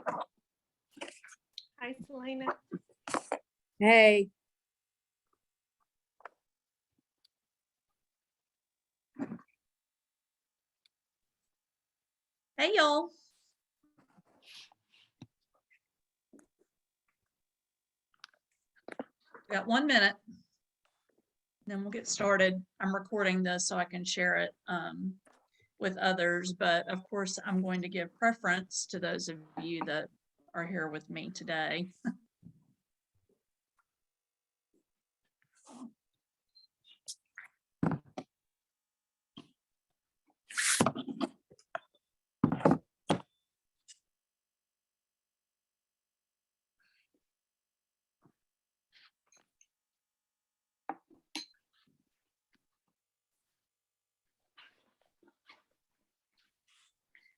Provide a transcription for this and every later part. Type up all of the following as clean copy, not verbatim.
Hi, Selena. Hey, Hey, y'all. Got 1 minute. Then we'll get started. I'm recording this so I can share it with others, but of course, I'm going to give preference to those of you that are here with me today.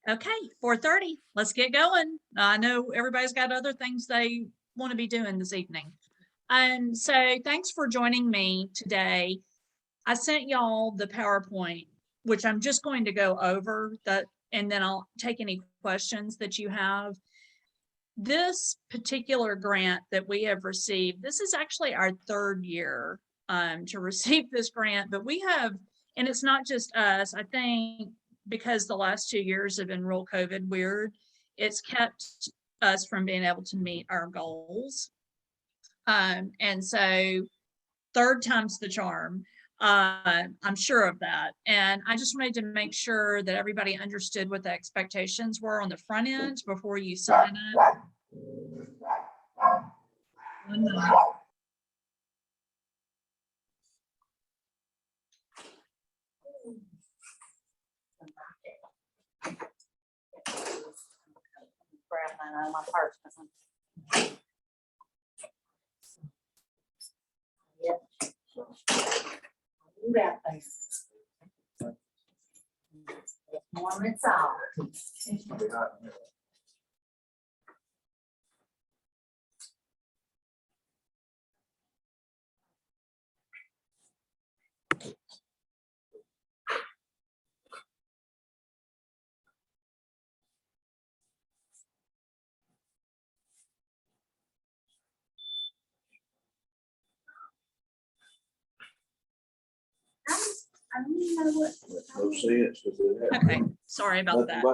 Okay, 4:30. Let's get going. I know everybody's got other things they want to be doing this evening. And so thanks for joining me today. I sent y'all the PowerPoint, which I'm just going to go over that, and then I'll take any questions that you have. This particular grant that we have received, this is actually our 3rd year to receive this grant, but we have, and it's not just us, I think because the last 2 years have been real COVID weird, it's kept us from being able to meet our goals. And so 3rd time's the charm. I'm sure of that. And I just wanted to make sure that everybody understood what the expectations were on the front end before you sign up. 1 minute. grab mine out of my purse. Yep. Do that thing. Warm it's out. I don't even know what. No sense with it. Okay, sorry about that.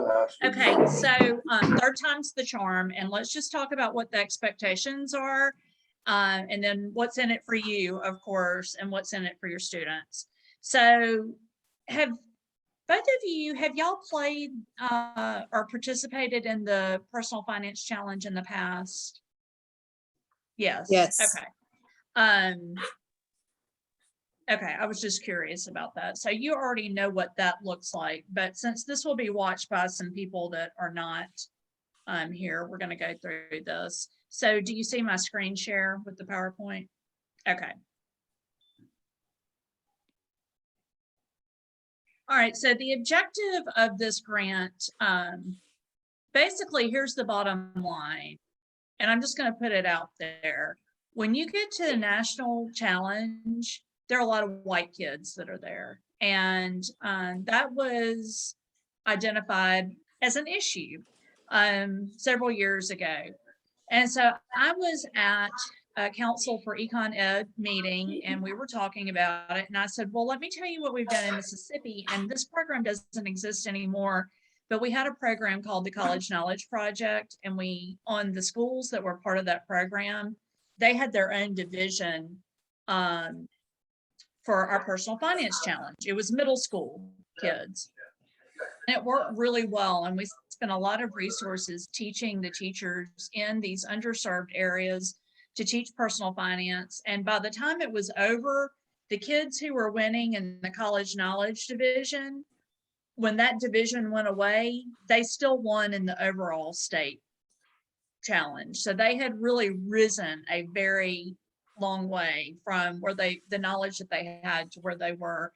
Okay, so 3rd time's the charm, and let's just talk about what the expectations are, and then what's in it for you, of course, and what's in it for your students. So have both of you, have y'all played or participated in the Personal Finance Challenge in the past? Yes. Yes. Okay. Okay, I was just curious about that. So you already know what that looks like, but since this will be watched by some people that are not here, we're going to go through this. So do you see my screen share with the PowerPoint? Okay. All right, so the objective of this grant, basically, here's the bottom line, and I'm just going to put it out there. When you get to the national challenge, there are a lot of white kids that are there, and that was identified as an issue several years ago. And so I was at a Council for Econ Ed meeting, and we were talking about it, and I said, well, let me tell you what we've done in Mississippi, and this program doesn't exist anymore, but we had a program called the College Knowledge Project, and on the schools that were part of that program, they had their own division for our Personal Finance Challenge. It was middle school kids. And it worked really well. And we spent a lot of resources teaching the teachers in these underserved areas to teach personal finance. And by the time it was over, the kids who were winning in the College Knowledge division, when that division went away, they still won in the overall state challenge. So they had really risen a very long way from where the knowledge that they had to where they were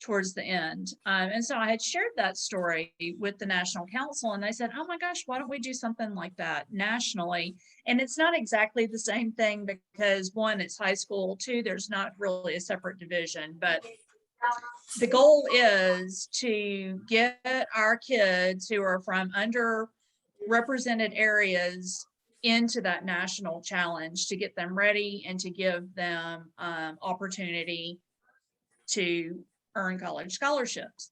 towards the end. And so I had shared that story with the National Council, and they said, oh my gosh, why don't we do something like that nationally? And it's not exactly the same thing because 1, it's high school, 2, there's not really a separate division, but the goal is to get our kids who are from represented areas into that national challenge to get them ready and to give them opportunity to earn college scholarships.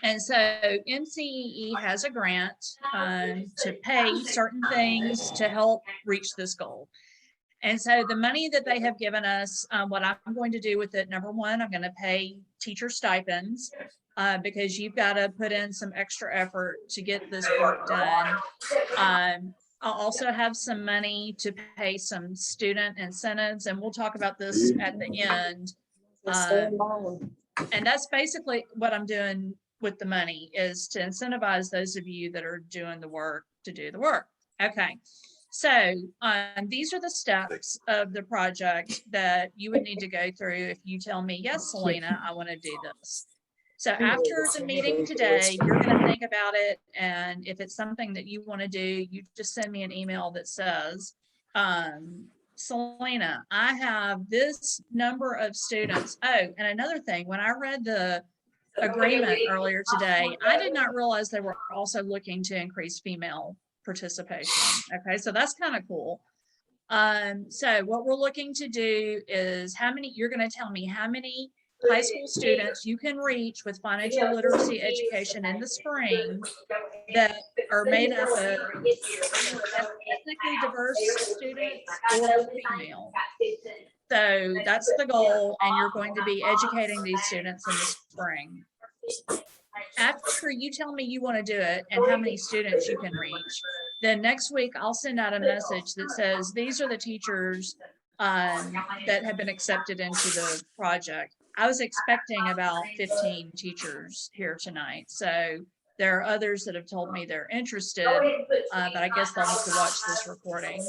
And so NCEE has a grant to pay certain things to help reach this goal. And so the money that they have given us, what I'm going to do with it, number one, I'm going to pay teacher stipends because you've got to put in some extra effort to get this work done. I'll also have some money to pay some student incentives, and we'll talk about this at the end. And that's basically what I'm doing with the money, is to incentivize those of you that are doing the work to do the work. Okay. So these are the steps of the project that you would need to go through if you tell me, yes, Selena, I want to do this. So after the meeting today, you're going to think about it. And if it's something that you want to do, you just send me an email that says, Selena, I have this number of students. Oh, and another thing, when I read the agreement earlier today, I did not realize they were also looking to increase female participation. Okay, so that's kind of cool. So what we're looking to do is you're going to tell me how many high school students you can reach with financial literacy education in the spring that are made up of ethnically diverse students or female. So that's the goal, and you're going to be educating these students in the spring. After you tell me you want to do it and how many students you can reach, then next week I'll send out a message that says these are the teachers that have been accepted into the project. I was expecting about 15 teachers here tonight, so there are others that have told me they're interested, but I guess they'll have to watch this recording.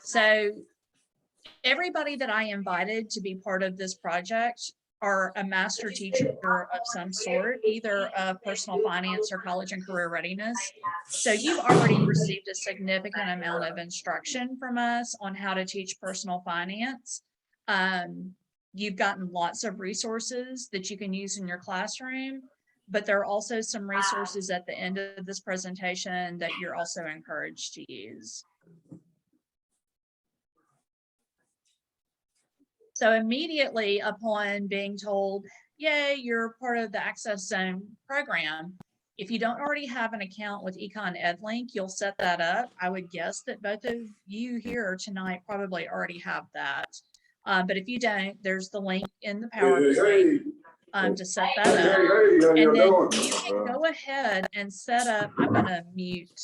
So everybody that I invited to be part of this project are a master teacher of some sort, either of personal finance or college and career readiness. So you've already received a significant amount of instruction from us on how to teach personal finance. You've gotten lots of resources that you can use in your classroom, but there are also some resources at the end of this presentation that you're also encouraged to use. So immediately upon being told, yay, you're part of the Access Zone program, if you don't already have an account with Econ EdLink, you'll set that up. I would guess that both of you here tonight probably already have that. But if you don't, there's the link in the PowerPoint to set that up. And then you can go ahead and set up, I'm going to mute.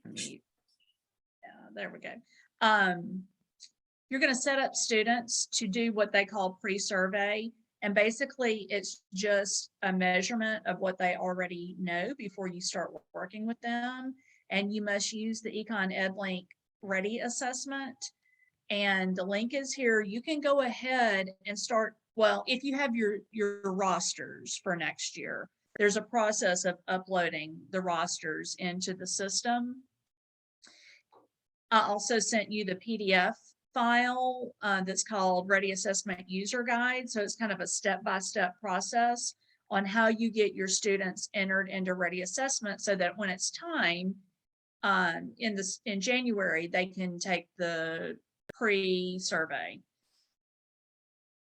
Yeah, there we go. You're going to set up students to do what they call pre-survey. And basically, it's just a measurement of what they already know before you start working with them. And you must use the Econ EdLink Ready assessment. And the link is here. You can go ahead and start, well, if you have your rosters for next year, there's a process of uploading the rosters into the system. I also sent you the PDF file that's called Ready Assessment User Guide. So it's kind of a step-by-step process on how you get your students entered into Ready Assessment so that when it's time in January, they can take the pre-survey.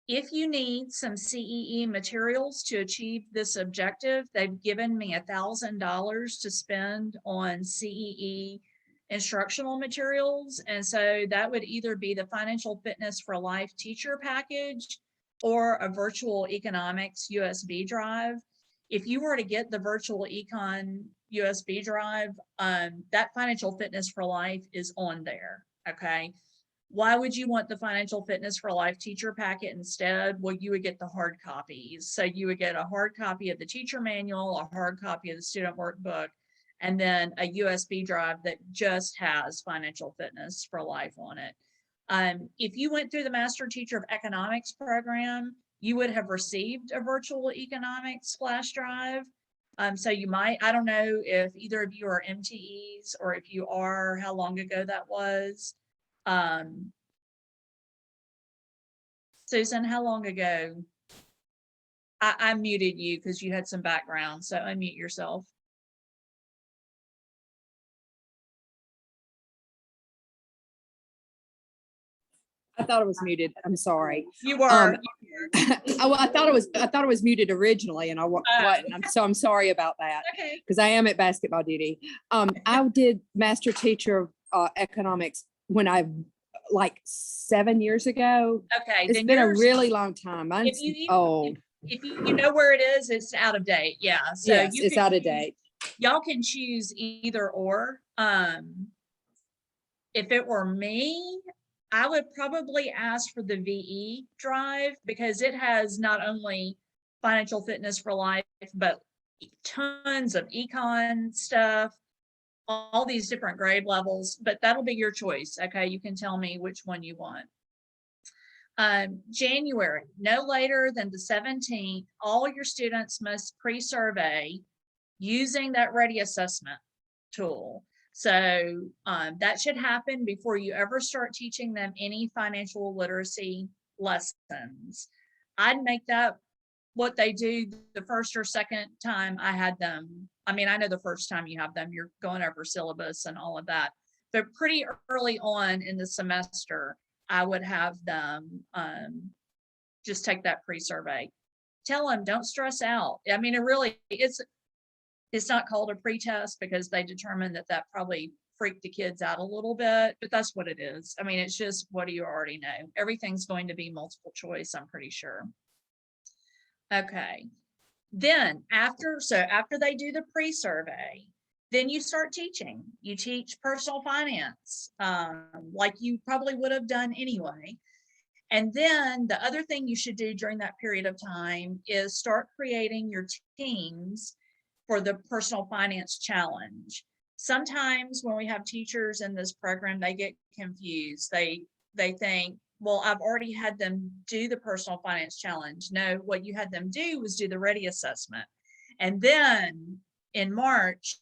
If you need some CEE materials to achieve this objective, they've given me $1,000 to spend on CEE instructional materials. And so that would either be the Financial Fitness for Life teacher package or a virtual economics USB drive. If you were to get the virtual econ USB drive, that Financial Fitness for Life is on there, okay? Why would you want the Financial Fitness for Life teacher packet instead? Well, you would get the hard copies. So you would get a hard copy of the teacher manual, a hard copy of the student workbook, and then a USB drive that just has Financial Fitness for Life on it. If you went through the Master Teacher of Economics program, you would have received a virtual economics flash drive. So you might, I don't know if either of you are MTEs or if you are, how long ago that was. Susan, how long ago? I muted you because you had some background, so unmute yourself. I thought it was muted. I'm sorry. You were. Um, I thought it was muted originally and wasn't. I'm sorry about that Okay. because I am at basketball duty. I did master teacher of economics when like 7 years ago. Okay. It's then been a yours- really long time. Mine's you even- old. If you know where it is, it's out of date. Yeah. So Yes, you it's can out of choose- date. Y'all can choose either or. If it were me, I would probably ask for the VE drive because it has not only financial fitness for life, but tons of econ stuff, all these different grade levels, but that'll be your choice. Okay. You can tell me which one you want. January, no later than the 17th, all your students must pre-survey using that ready assessment tool. So that should happen before you ever start teaching them any financial literacy lessons. I'd make that what they do the first or second time I had them. I mean, I know the first time you have them, you're going over syllabus and all of that, but pretty early on in the semester, I would have them just take that pre-survey. Tell them, don't stress out. I mean, it's not called a pre-test because they determined that probably freaked the kids out a little bit, but that's what it is. I mean, it's just, what do you already know? Everything's going to be multiple choice, I'm pretty sure. Okay. Then after they do the pre-survey, then you start teaching. You teach personal finance, like you probably would have done anyway. And then the other thing you should do during that period of time is start creating your teams for the personal finance challenge. Sometimes when we have teachers in this program, they get confused. They think, well, I've already had them do the personal finance challenge. No, what you had them do was do the ready assessment. And then in March,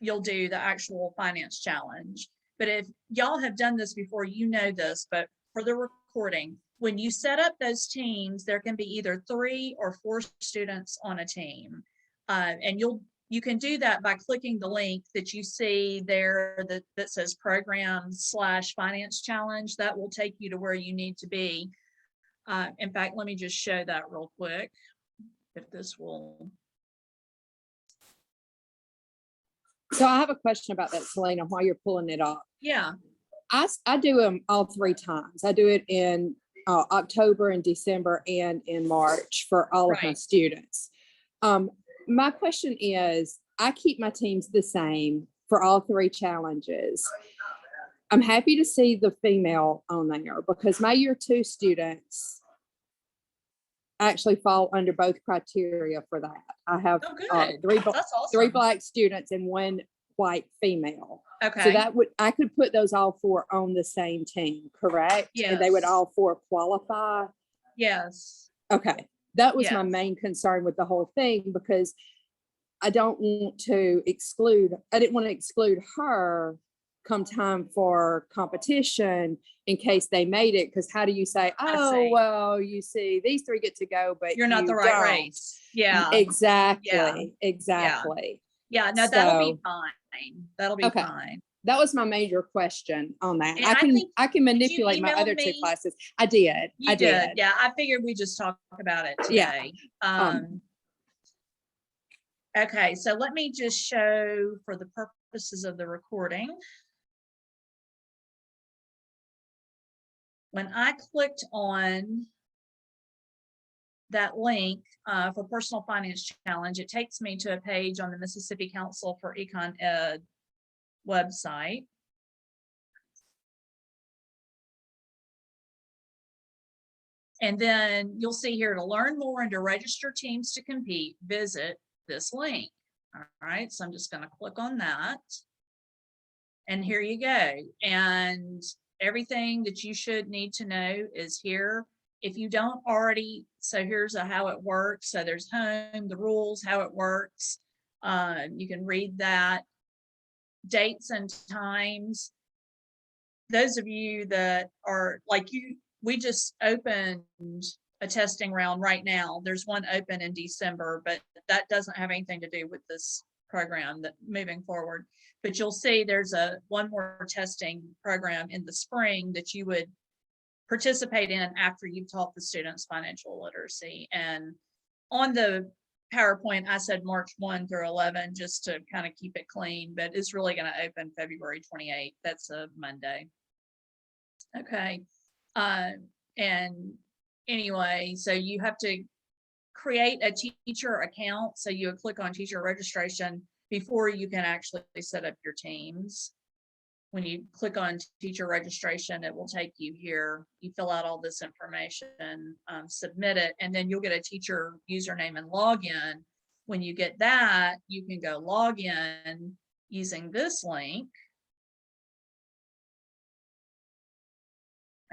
you'll do the actual finance challenge. But if y'all have done this before, you know this, but for the recording, when you set up those teams, there can be either 3 or 4 students on a team. And you can do that by clicking the link that you see there that says program/finance challenge. That will take you to where you need to be. In fact, let me just show that real quick. If this will. So I have a question about that, Selena, while you're pulling it up. Yeah. I do them all 3 times. I do it in October and December and in March for all of my Right. students. My question is, I keep my teams the same for all 3 challenges. I'm happy to see the female on there because my year 2 students actually fall under both criteria for that. I have Oh, good. 3 That's awesome. Black students and 1 white female. Okay. So I could put those all 4 on the same team, correct? And they would Yes. all 4 qualify? Yes. Okay, that was my Yes. main concern with the whole thing because I didn't want to exclude her come time for competition in case they made it. Because how do you say, I oh, see. well, you see, these 3 get to go, but You're not you the right don't." race. Yeah. Exactly, exactly. Yeah. No, that'll So- be fine. That'll be Okay. fine. That was my major question on that. And I I can think- manipulate my email other 2 me? classes. I did. You I did. did. Yeah. I figured we just talk about it Yeah. today. Um, Okay. So let me just show for the purposes of the recording. When I clicked on that link for Personal Finance Challenge, it takes me to a page on the Mississippi Council for Econ Ed website. And then you'll see here to learn more and to register teams to compete, visit this link. All right, so I'm just going to click on that. And here you go. And everything that you should need to know is here. If you don't already, so here's how it works. So there's home, the rules, how it works. You can read that. Dates and times. Those of you that are like you, we just opened a testing round right now. There's one open in December, but that doesn't have anything to do with this program that moving forward. But you'll see there's one more testing program in the spring that you would participate in after you've taught the students financial literacy. And on the PowerPoint, I said March 1 through 11, just to kind of keep it clean, but it's really going to open February 28th. That's a Monday. Okay. And anyway, so you have to create a teacher account. So you would click on teacher registration before you can actually set up your teams. When you click on teacher registration, it will take you here. You fill out all this information, submit it, and then you'll get a teacher username and login. When you get that, you can go log in using this link.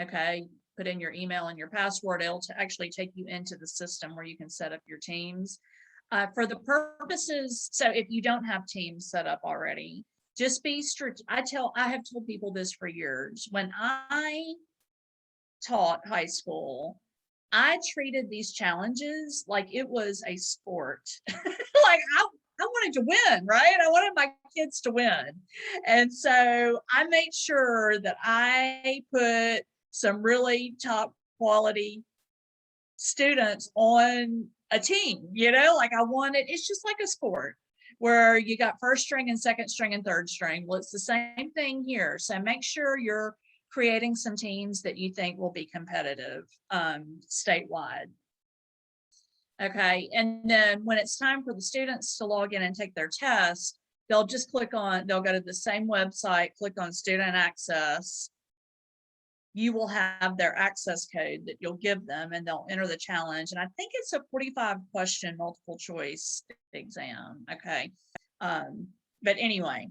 Okay, put in your email and your password. It'll actually take you into the system where you can set up your teams. For the purposes, so if you don't have teams set up already, just be strict. I have told people this for years. When I taught high school, I treated these challenges like it was a sport. Like I wanted to win, right? I wanted my kids to win. And so I made sure that I put some really top quality students on a team, like I wanted, it's just like a sport where you got first string and second string and third string. Well, it's the same thing here. So make sure you're creating some teams that you think will be competitive statewide. Okay, and then when it's time for the students to log in and take their test, they'll go to the same website, click on student access. You will have their access code that you'll give them and they'll enter the challenge. And I think it's a 45 question multiple choice exam. Okay. But anyway,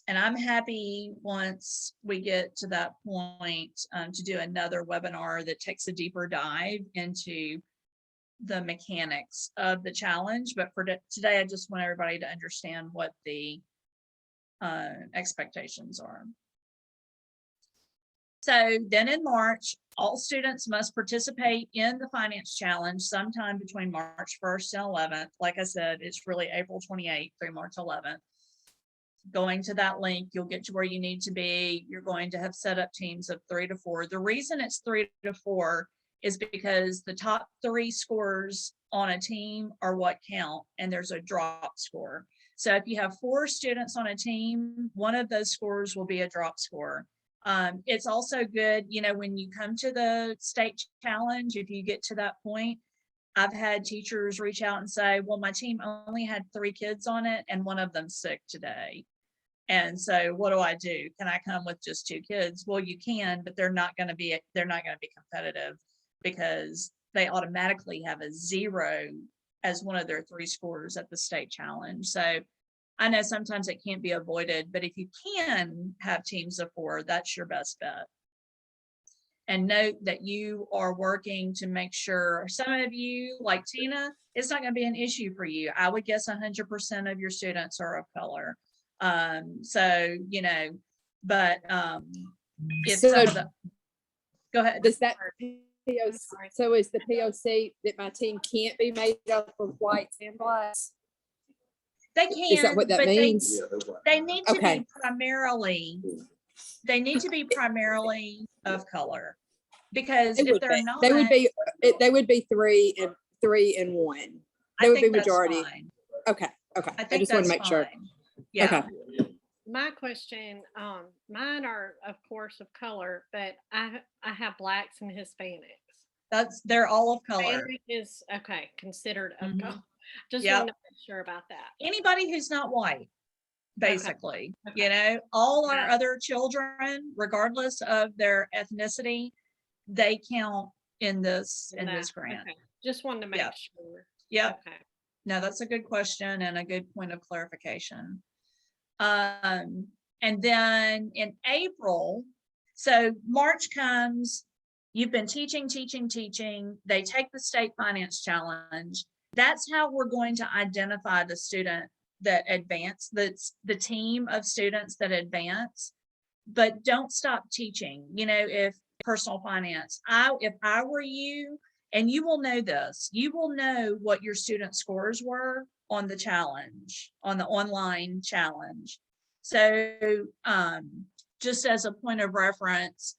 and I'm happy once we get to that point to do another webinar that takes a deeper dive into the mechanics of the challenge. But for today, I just want everybody to understand what the expectations are. So then in March, all students must participate in the finance challenge sometime between March 1st and 11th. Like I said, it's really April 28th through March 11th. Going to that link, you'll get to where you need to be. You're going to have set up teams of 3 to 4. The reason it's 3 to 4 is because the top 3 scores on a team are what count, and there's a drop score. So if you have 4 students on a team, one of those scores will be a drop score. It's also good, when you come to the state challenge, if you get to that point, I've had teachers reach out and say, well, my team only had 3 kids on it and one of them's sick today. And so what do I do? Can I come with just 2 kids? Well, you can, but they're not going to be competitive because they automatically have a 0 as one of their 3 scores at the state challenge. So I know sometimes it can't be avoided, but if you can have teams of 4, that's your best bet. And note that you are working to make sure, some of you, like Tina, it's not going to be an issue for you. I would guess 100% of your students are of color. But if So some of the, go ahead. Does that POC, so is the POC that my team can't be made up of whites and blacks? They can, Is that what that but means? they need to Okay. be primarily, of color, because They if would they're be. not, They would be 3 and 1. I They would be think that's majority. fine. Okay. I I think just want to that's make sure. fine. Yeah. Okay. My question, mine are of course of color, but I have blacks and Hispanics. They're all of color. Hispanic is considered of Mhm. color. Just Yep. wanted to make sure about that. Anybody who's not white, basically, all our Yeah. other children, regardless of their ethnicity, they count in this grant. Okay. Just wanted to make Yep. sure. Yep. Okay. No, that's a good question and a good point of clarification. And then in April, so March comes, you've been teaching. They take the state finance challenge. That's how we're going to identify the student that advance, that's the team of students that advance, but don't stop teaching. If personal finance, if I were you, and you will know this, you will know what your student scores were on the challenge, on the online challenge. So just as a point of reference,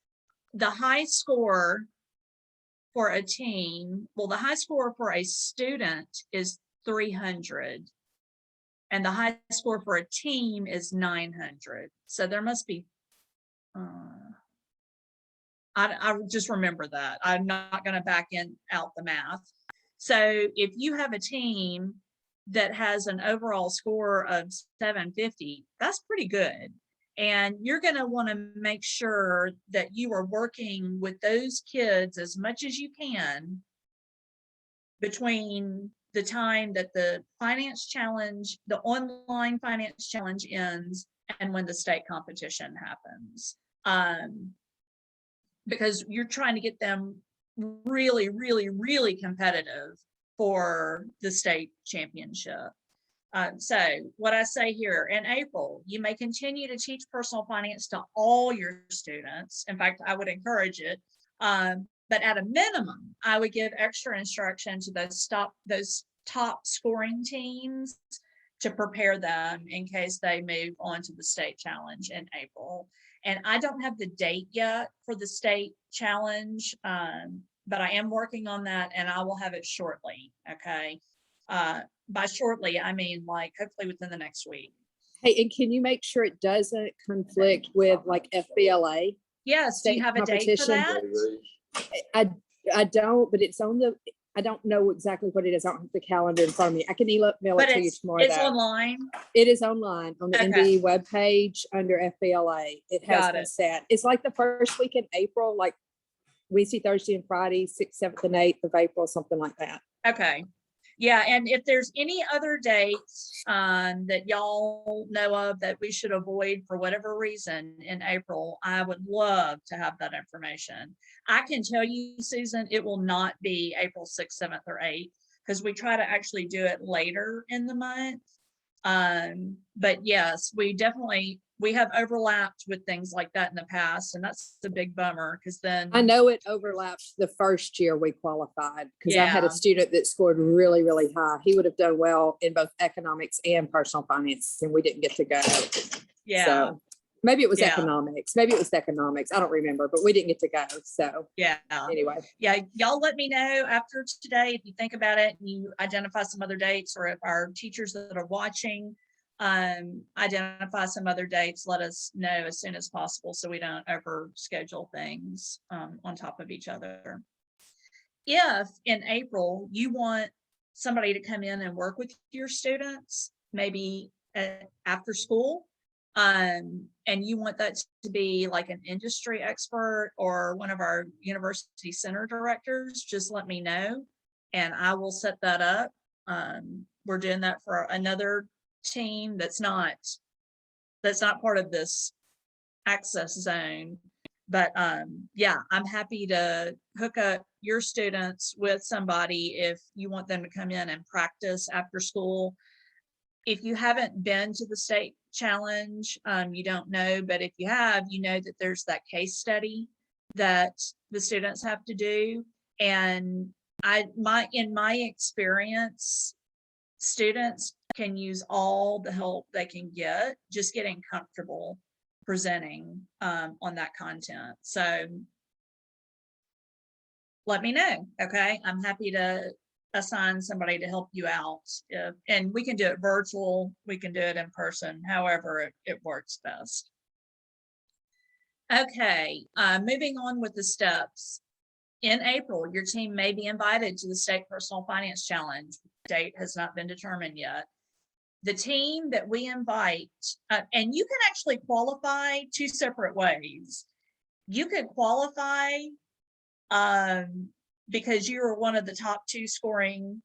the high score for a team, well, the high score for a student is 300. And the high score for a team is 900. So there must be, I just remember that. I'm not going to back out the math. So if you have a team that has an overall score of 750, that's pretty good. And you're going to want to make sure that you are working with those kids as much as you can between the time that the finance challenge, the online finance challenge ends and when the state competition happens. Because you're trying to get them really, really, really competitive for the state championship. So what I say here, in April, you may continue to teach personal finance to all your students. In fact, I would encourage it. But at a minimum, I would give extra instruction to those top scoring teams to prepare them in case they move on to the state challenge in April. And I don't have the date yet for the state challenge, but I am working on that and I will have it shortly, okay? By shortly, I mean like hopefully within the next week. Hey, and can you make sure it doesn't conflict with like FBLA? Yes, do you State have a date for competition. that? I don't, but it's on the, I don't know exactly what it is. I don't have the calendar in front of me. I can email it But to you tomorrow. it's though. online. It is online on the Okay. NDE webpage under FBLA. It has Got been it. set. It's like the first week in April, like Wednesday, Thursday, and Friday, 6th, 7th, and 8th of April, something like that. Okay. Yeah, and if there's any other dates that y'all know of that we should avoid for whatever reason in April, I would love to have that information. I can tell you, Susan, it will not be April 6th, 7th, or 8th, because we try to actually do it later in the month. But yes, we have overlapped with things like that in the past, and that's the big bummer because then I know it overlaps the first year we qualified because I had Yeah. a student that scored really, really high. He would have done well in both economics and personal finance, and we didn't get to go. yeah, So maybe it was Yeah. economics. Maybe it was economics. I don't remember, but we didn't get to go. So yeah. anyway, Yeah, y'all let me know after today if you think about it and you identify some other dates, or if our teachers that are watching identify some other dates, let us know as soon as possible so we don't over schedule things on top of each other. If in April you want somebody to come in and work with your students, maybe after school, and you want that to be like an industry expert or one of our university center directors, just let me know and I will set that up. We're doing that for another team that's not part of this access zone, but yeah, I'm happy to hook up your students with somebody if you want them to come in and practice after school. If you haven't been to the state challenge, you don't know, but if you have, you know that there's that case study that the students have to do. And in my experience, students can use all the help they can get, just getting comfortable presenting on that content. So let me know, okay? I'm happy to assign somebody to help you out. And we can do it virtual, we can do it in person, however it works best. Okay, moving on with the steps. In April, your team may be invited to the State Personal Finance Challenge. Date has not been determined yet. The team that we invite, and you can actually qualify two separate ways. You could qualify because you are one of the top 2 scoring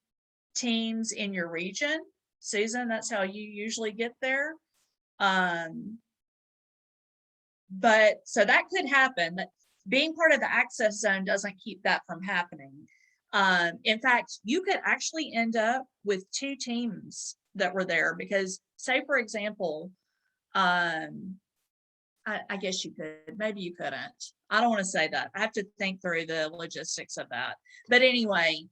teams in your region. Susan, that's how you usually get there. But so that could happen. Being part of the access zone doesn't keep that from happening. In fact, you could actually end up with 2 teams that were there because, say, for example, I guess you could, maybe you couldn't. I don't want to say that. I have to think through the logistics of that. But anyway,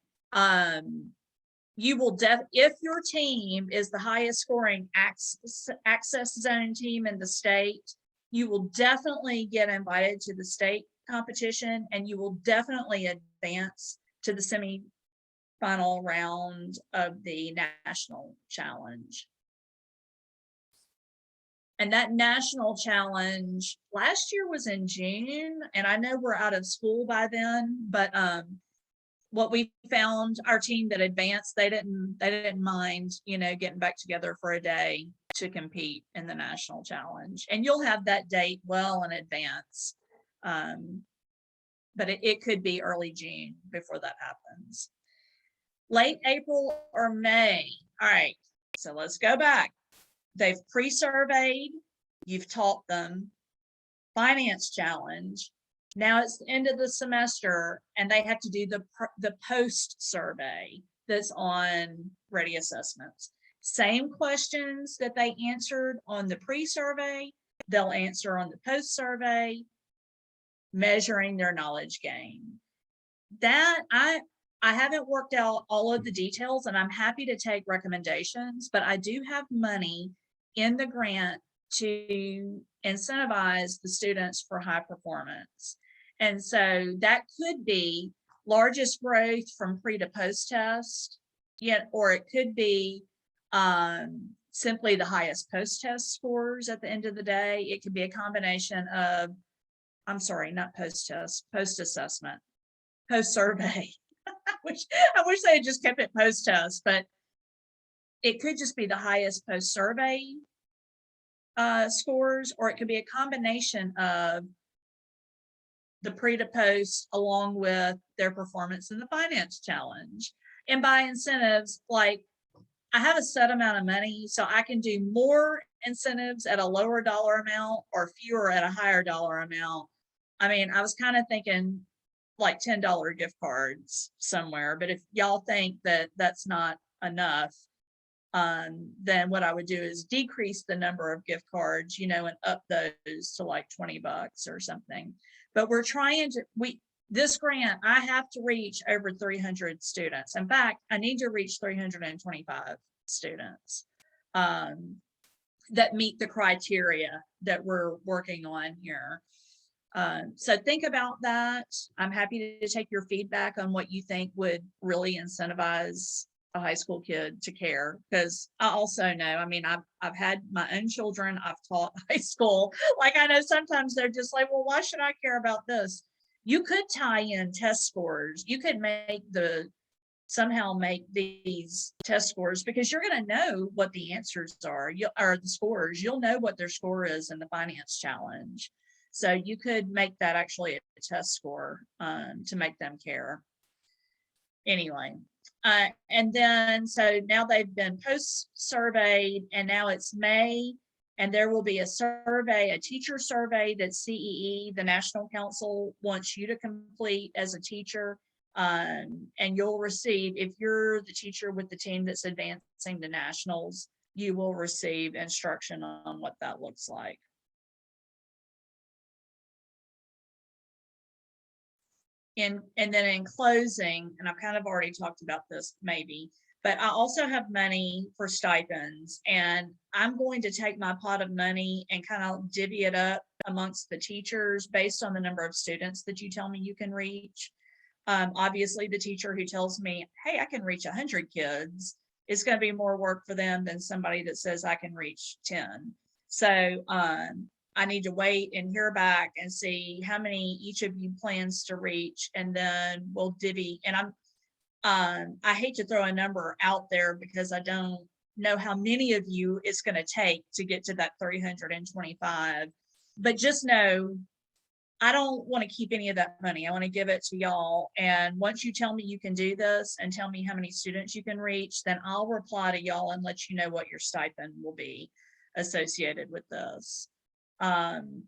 you will if your team is the highest scoring access zone team in the state, you will definitely get invited to the state competition, and you will definitely advance to the semi-final round of the national challenge. And that national challenge last year was in June, and I know we're out of school by then, but what we found, our team that advanced, they didn't mind, you know, getting back together for a day to compete in the national challenge. And you'll have that date well in advance. But it could be early June before that happens. Late April or May. All right, so let's go back. They've pre-surveyed, you've taught them finance challenge. Now it's the end of the semester and they have to do the post survey that's on Ready Assessments. Same questions that they answered on the pre-survey, they'll answer on the post survey, measuring their knowledge gain. That I haven't worked out all of the details, and I'm happy to take recommendations, but I do have money in the grant to incentivize the students for high performance. And so that could be largest growth from pre to post test, yet, or it could be simply the highest post test scores at the end of the day. It could be a combination of, I'm sorry, not post test, post assessment, post survey. I wish they had just kept it post test, but it could just be the highest post survey scores, or it could be a combination of the pre to post along with their performance in the finance challenge. And by incentives, like I have a set amount of money, so I can do more incentives at a lower dollar amount or fewer at a higher dollar amount. I mean, I was kind of thinking like $10 gift cards somewhere, but if y'all think that that's not enough, then what I would do is decrease the number of gift cards, you know, and up those to like $20 or something. But we're trying to, this grant, I have to reach over 300 students. In fact, I need to reach 325 students that meet the criteria that we're working on here. So think about that. I'm happy to take your feedback on what you think would really incentivize a high school kid to care, because I also know, I mean, I've had my own children, I've taught high school. Like I know sometimes they're just like, well, why should I care about this? You could tie in test scores. You could somehow make these test scores, because you're going to know what the answers are, or the scores. You'll know what their score is in the finance challenge. So you could make that actually a test score to make them care. Anyway, and then so now they've been post surveyed, and now it's May, and there will be a survey, a teacher survey that CEE, the National Council, wants you to complete as a teacher. And you'll receive, if you're the teacher with the team that's advancing to nationals, you will receive instruction on what that looks like. And then in closing, and I've kind of already talked about this maybe, but I also have money for stipends, and I'm going to take my pot of money and kind of divvy it up amongst the teachers based on the number of students that you tell me you can reach. Obviously the teacher who tells me, hey, I can reach 100 kids, it's going to be more work for them than somebody that says I can reach 10. So I need to wait and hear back and see how many each of you plans to reach, and then we'll divvy. And I hate to throw a number out there because I don't know how many of you it's going to take to get to that 325, but just know I don't want to keep any of that money. I want to give it to y'all. And once you tell me you can do this and tell me how many students you can reach, then I'll reply to y'all and let you know what your stipend will be associated with this. And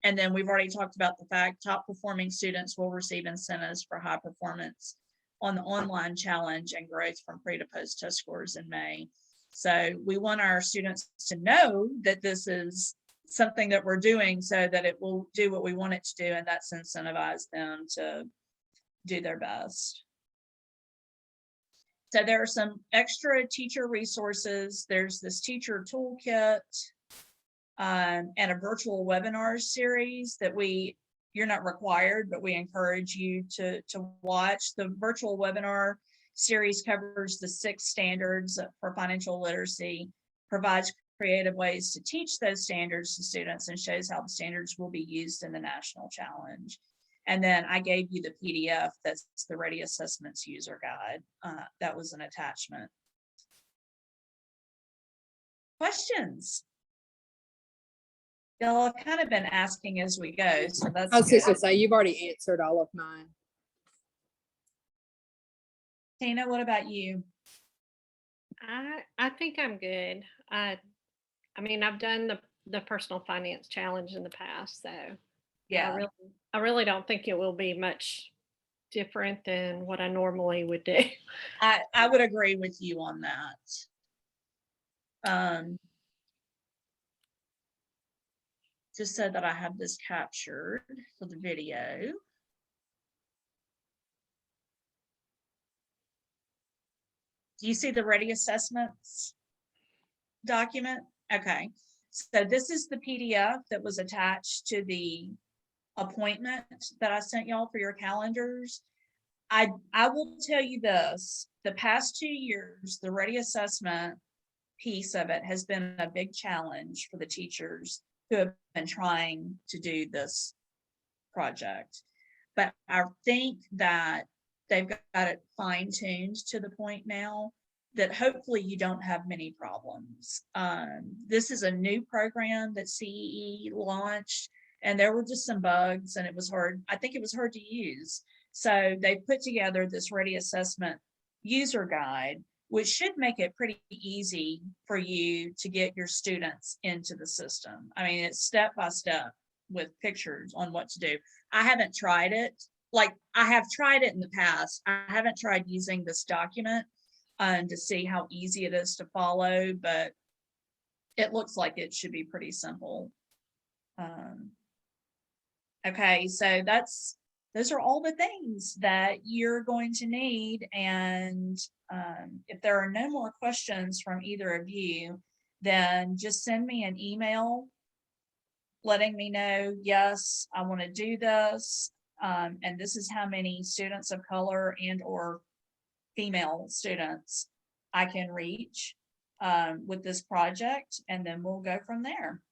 then we've already talked about the fact top performing students will receive incentives for high performance on the online challenge and growth from pre to post test scores in May. So we want our students to know that this is something that we're doing so that it will do what we want it to do, and that's incentivize them to do their best. So there are some extra teacher resources. There's this teacher toolkit and a virtual webinar series that you're not required, but we encourage you to watch. The virtual webinar series covers the 6 standards for financial literacy, provides creative ways to teach those standards to students, and shows how the standards will be used in the national challenge. And then I gave you the PDF, that's the Ready Assessments User Guide. That was an attachment. Questions? Y'all have kind of been asking as we go, so that's I was just good. gonna say, you've already answered all of mine. Tina, what about you? I think I'm good. I mean, I've done the personal finance challenge in the past, so Yeah, I really don't think it will be much different than what I normally would do. I would agree with you on that. Just so that I have this captured for the video. Do you see the Ready Assessments document? Okay, so this is the PDF that was attached to the appointment that I sent y'all for your calendars. I will tell you this, the past 2 years, the Ready Assessment piece of it has been a big challenge for the teachers who have been trying to do this project. But I think that they've got it fine-tuned to the point now that hopefully you don't have many problems. This is a new program that CEE launched, and there were just some bugs, and it was hard. I think it was hard to use. So they put together this Ready Assessment User Guide, which should make it pretty easy for you to get your students into the system. I mean, it's step by step with pictures on what to do. I haven't tried it. Like, I have tried it in the past. I haven't tried using this document to see how easy it is to follow, but it looks like it should be pretty simple. Okay, so those are all the things that you're going to need. And if there are no more questions from either of you, then just send me an email letting me know, yes, I want to do this. And this is how many students of color and or female students I can reach with this project, and then we'll go from there.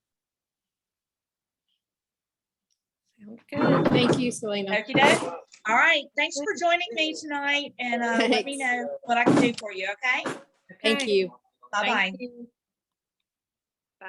Sounds good. Thank you, Selena. Okie doke. All right. Thanks for joining me tonight, and let me Thanks. know what I can do for you. Okay. Thank Okay. you. Bye bye. Thank you. Bye.